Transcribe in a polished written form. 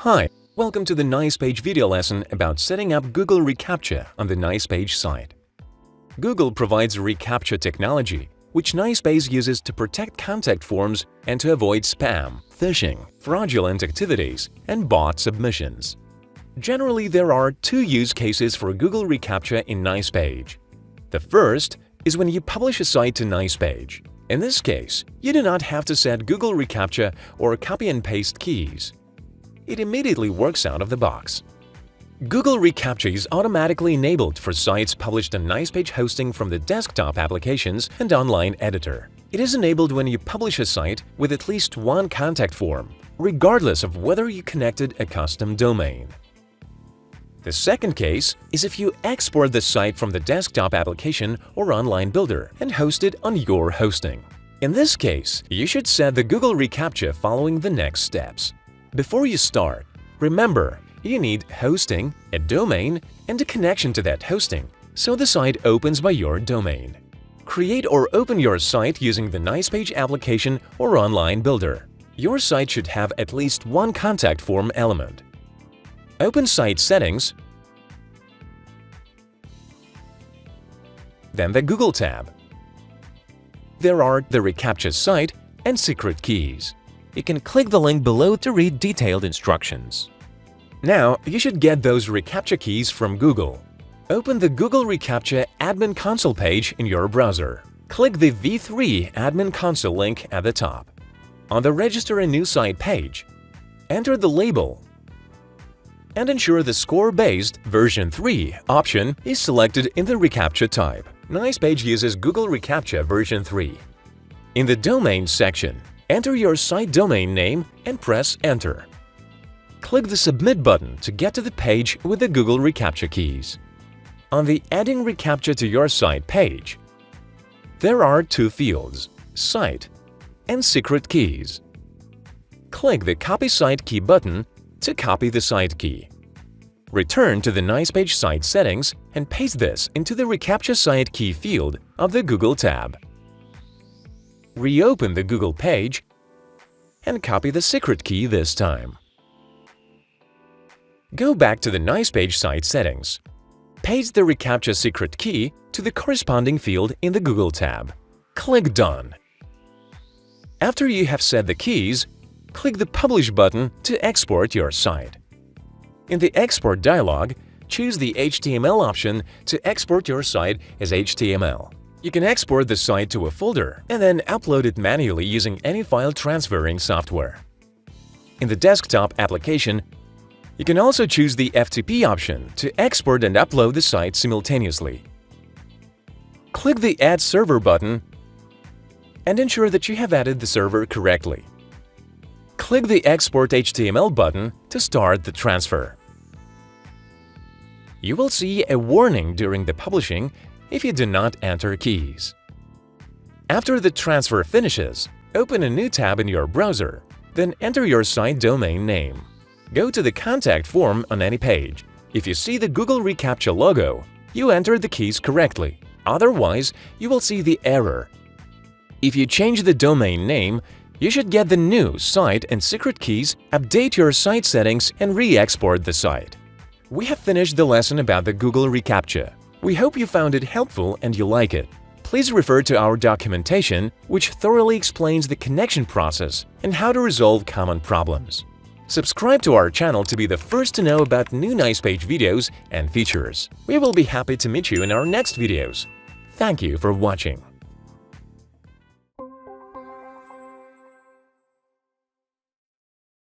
Hi, welcome to the Nicepage video lesson about setting up Google Recaptcha on the Nicepage site. Google provides Recaptcha technology, which Nicepage uses to protect contact forms and to avoid spam, phishing, fraudulent activities, and bot submissions. Generally, there are two use cases for Google Recaptcha in Nicepage. The first is when you publish a site to Nicepage. In this case, you do not have to set Google Recaptcha or copy and paste keys. It immediately works out of the box. Google Recaptcha is automatically enabled for sites published on Nicepage hosting from the desktop applications and online editor. It is enabled when you publish a site with at least one contact form, regardless of whether you connected a custom domain. The second case is if you export the site from the desktop application or online builder and host it on your hosting. In this case, you should set the Google Recaptcha following the next steps. Before you start, remember you need hosting, a domain, and a connection to that hosting, so the site opens by your domain. Create or open your site using the Nicepage application or online builder. Your site should have at least one contact form element. Open Site Settings, then the Google tab. There are the Recaptcha site and secret keys. You can click the link below to read detailed instructions. Now, you should get those Recaptcha keys from Google. Open the Google Recaptcha Admin Console page in your browser. Click the V3 Admin Console link at the top. On the Register a New Site page, enter the label and ensure the score-based version 3 option is selected in the Recaptcha type. Nicepage uses Google Recaptcha version 3. In the Domain section, enter your site domain name and press Enter. Click the Submit button to get to the page with the Google Recaptcha keys. On the Adding Recaptcha to your site page, there are two fields, Site and Secret Keys. Click the Copy Site Key button to copy the site key. Return to the Nicepage site settings and paste this into the Recaptcha site key field of the Google tab. Reopen the Google page and copy the secret key this time. Go back to the Nicepage site settings. Paste the Recaptcha secret key to the corresponding field in the Google tab. Click Done. After you have set the keys, click the Publish button to export your site. In the Export dialog, choose the HTML option to export your site as HTML. You can export the site to a folder and then upload it manually using any file transferring software. In the desktop application, you can also choose the FTP option to export and upload the site simultaneously. Click the Add Server button and ensure that you have added the server correctly. Click the Export HTML button to start the transfer. You will see a warning during the publishing if you do not enter keys. After the transfer finishes, open a new tab in your browser, then enter your site domain name. Go to the contact form on any page. If you see the Google Recaptcha logo, you entered the keys correctly. Otherwise, you will see the error. If you change the domain name, you should get the new site and secret keys, update your site settings, and re-export the site. We have finished the lesson about the Google Recaptcha. We hope you found it helpful and you like it. Please refer to our documentation, which thoroughly explains the connection process and how to resolve common problems. Subscribe to our channel to be the first to know about new Nicepage videos and features. We will be happy to meet you in our next videos. Thank you for watching.